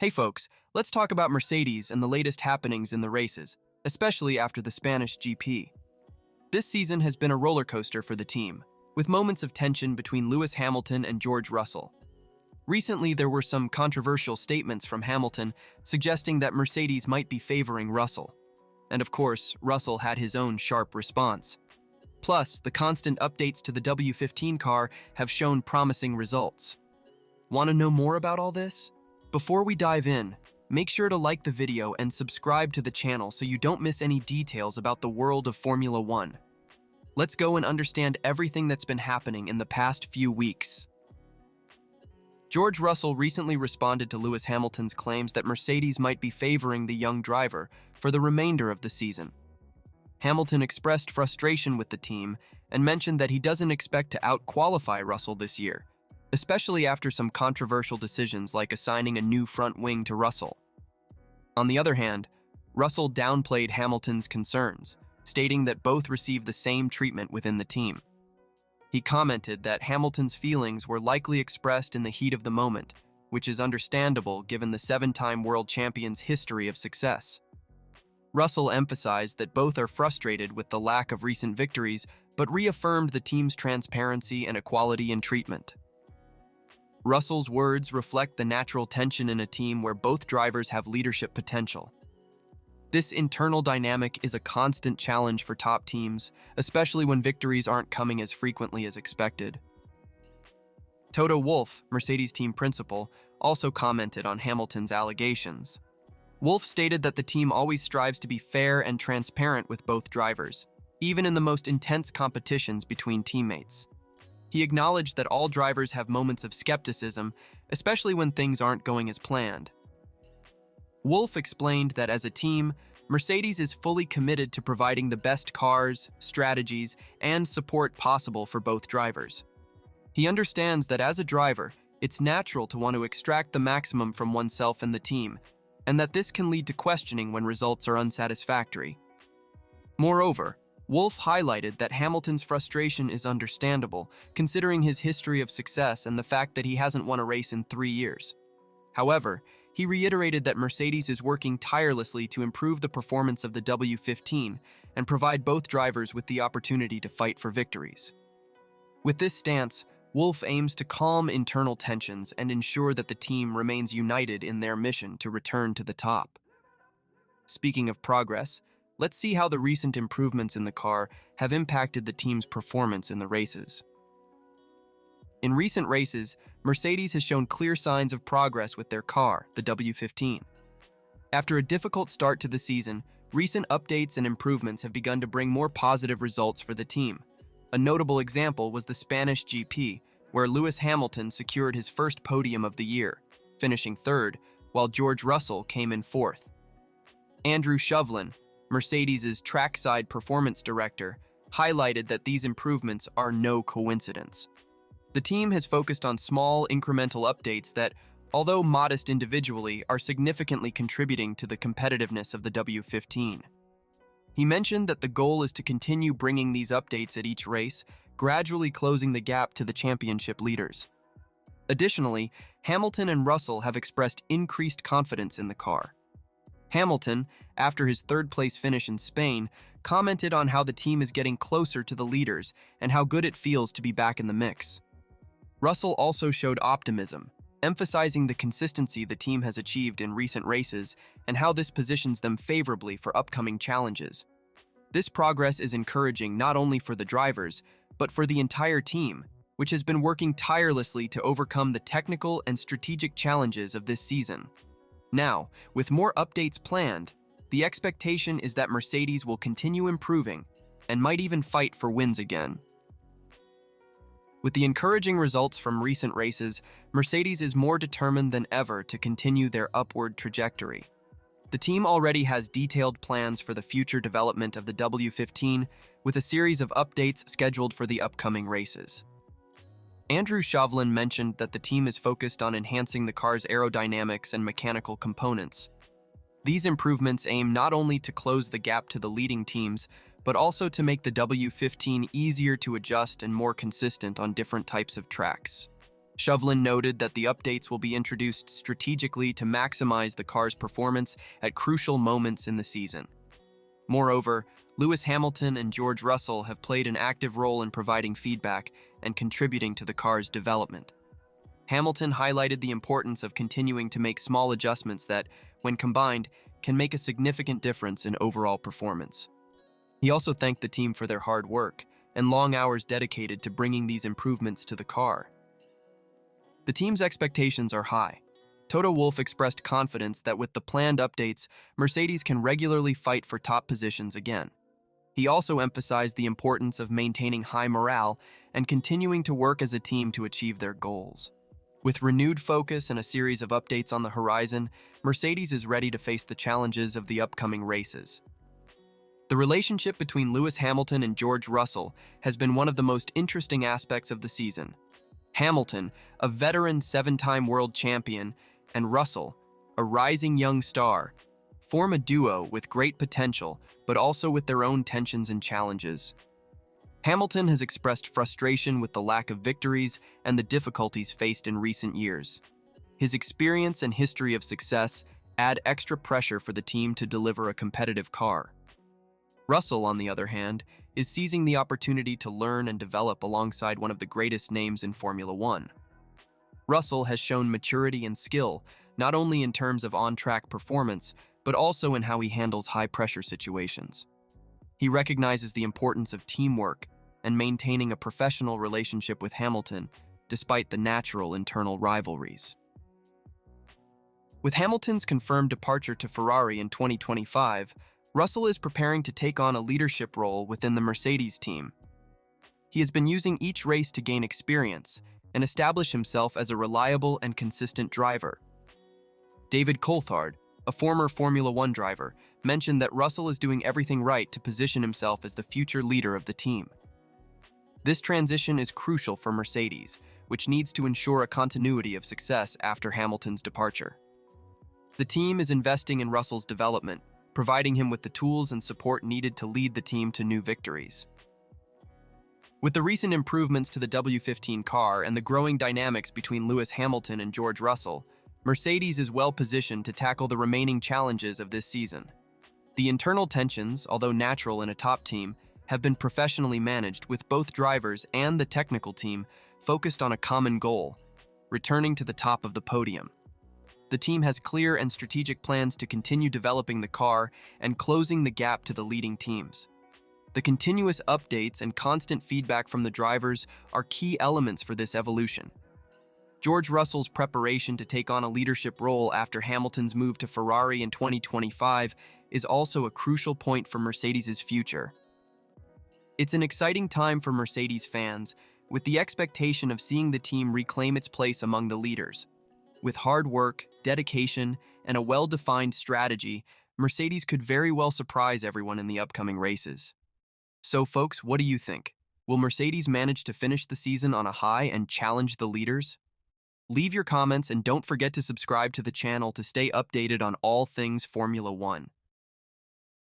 Hey folks, let's talk about Mercedes and the latest happenings in the races, especially after the Spanish GP. This season has been a roller coaster for the team, with moments of tension between Lewis Hamilton and George Russell. Recently, there were some controversial statements from Hamilton suggesting that Mercedes might be favoring Russell. And of course, Russell had his own sharp response. Plus, the constant updates to the W15 car have shown promising results. Want to know more about all this? Before we dive in, make sure to like the video and subscribe to the channel so you don't miss any details about the world of Formula One. Let's go and understand everything that's been happening in the past few weeks. George Russell recently responded to Lewis Hamilton's claims that Mercedes might be favoring the young driver for the remainder of the season. Hamilton expressed frustration with the team and mentioned that he doesn't expect to out-qualify Russell this year, especially after some controversial decisions like assigning a new front wing to Russell. On the other hand, Russell downplayed Hamilton's concerns, stating that both receive the same treatment within the team. He commented that Hamilton's feelings were likely expressed in the heat of the moment, which is understandable given the seven-time world champion's history of success. Russell emphasized that both are frustrated with the lack of recent victories, but reaffirmed the team's transparency and equality in treatment. Russell's words reflect the natural tension in a team where both drivers have leadership potential. This internal dynamic is a constant challenge for top teams, especially when victories aren't coming as frequently as expected. Toto Wolff, Mercedes team principal, also commented on Hamilton's allegations. Wolff stated that the team always strives to be fair and transparent with both drivers, even in the most intense competitions between teammates. He acknowledged that all drivers have moments of skepticism, especially when things aren't going as planned. Wolff explained that as a team, Mercedes is fully committed to providing the best cars, strategies, and support possible for both drivers. He understands that as a driver, it's natural to want to extract the maximum from oneself and the team, and that this can lead to questioning when results are unsatisfactory. Moreover, Wolff highlighted that Hamilton's frustration is understandable, considering his history of success and the fact that he hasn't won a race in 3 years. However, he reiterated that Mercedes is working tirelessly to improve the performance of the W15 and provide both drivers with the opportunity to fight for victories. With this stance, Wolff aims to calm internal tensions and ensure that the team remains united in their mission to return to the top. Speaking of progress, let's see how the recent improvements in the car have impacted the team's performance in the races. In recent races, Mercedes has shown clear signs of progress with their car, the W15. After a difficult start to the season, recent updates and improvements have begun to bring more positive results for the team. A notable example was the Spanish GP, where Lewis Hamilton secured his first podium of the year, finishing third, while George Russell came in fourth. Andrew Shovlin, Mercedes' trackside performance director, highlighted that these improvements are no coincidence. The team has focused on small, incremental updates that, although modest individually, are significantly contributing to the competitiveness of the W15. He mentioned that the goal is to continue bringing these updates at each race, gradually closing the gap to the championship leaders. Additionally, Hamilton and Russell have expressed increased confidence in the car. Hamilton, after his third-place finish in Spain, commented on how the team is getting closer to the leaders and how good it feels to be back in the mix. Russell also showed optimism, emphasizing the consistency the team has achieved in recent races and how this positions them favorably for upcoming challenges. This progress is encouraging not only for the drivers, but for the entire team, which has been working tirelessly to overcome the technical and strategic challenges of this season. Now, with more updates planned, the expectation is that Mercedes will continue improving and might even fight for wins again. With the encouraging results from recent races, Mercedes is more determined than ever to continue their upward trajectory. The team already has detailed plans for the future development of the W15, with a series of updates scheduled for the upcoming races. Andrew Shovlin mentioned that the team is focused on enhancing the car's aerodynamics and mechanical components. These improvements aim not only to close the gap to the leading teams, but also to make the W15 easier to adjust and more consistent on different types of tracks. Chauvelin noted that the updates will be introduced strategically to maximize the car's performance at crucial moments in the season. Moreover, Lewis Hamilton and George Russell have played an active role in providing feedback and contributing to the car's development. Hamilton highlighted the importance of continuing to make small adjustments that, when combined, can make a significant difference in overall performance. He also thanked the team for their hard work and long hours dedicated to bringing these improvements to the car. The team's expectations are high. Toto Wolff expressed confidence that with the planned updates, Mercedes can regularly fight for top positions again. He also emphasized the importance of maintaining high morale and continuing to work as a team to achieve their goals. With renewed focus and a series of updates on the horizon, Mercedes is ready to face the challenges of the upcoming races. The relationship between Lewis Hamilton and George Russell has been one of the most interesting aspects of the season. Hamilton, a veteran 7-time world champion, and Russell, a rising young star, form a duo with great potential, but also with their own tensions and challenges. Hamilton has expressed frustration with the lack of victories and the difficulties faced in recent years. His experience and history of success add extra pressure for the team to deliver a competitive car. Russell, on the other hand, is seizing the opportunity to learn and develop alongside one of the greatest names in Formula One. Russell has shown maturity and skill, not only in terms of on-track performance, but also in how he handles high-pressure situations. He recognizes the importance of teamwork and maintaining a professional relationship with Hamilton, despite the natural internal rivalries. With Hamilton's confirmed departure to Ferrari in 2025, Russell is preparing to take on a leadership role within the Mercedes team. He has been using each race to gain experience and establish himself as a reliable and consistent driver. David Coulthard, a former Formula One driver, mentioned that Russell is doing everything right to position himself as the future leader of the team. This transition is crucial for Mercedes, which needs to ensure a continuity of success after Hamilton's departure. The team is investing in Russell's development, providing him with the tools and support needed to lead the team to new victories. With the recent improvements to the W15 car and the growing dynamics between Lewis Hamilton and George Russell, Mercedes is well positioned to tackle the remaining challenges of this season. The internal tensions, although natural in a top team, have been professionally managed, with both drivers and the technical team focused on a common goal: returning to the top of the podium. The team has clear and strategic plans to continue developing the car and closing the gap to the leading teams. The continuous updates and constant feedback from the drivers are key elements for this evolution. George Russell's preparation to take on a leadership role after Hamilton's move to Ferrari in 2025 is also a crucial point for Mercedes' future. It's an exciting time for Mercedes fans, with the expectation of seeing the team reclaim its place among the leaders. With hard work, dedication, and a well-defined strategy, Mercedes could very well surprise everyone in the upcoming races. So folks, what do you think? Will Mercedes manage to finish the season on a high and challenge the leaders? Leave your comments and don't forget to subscribe to the channel to stay updated on all things Formula One.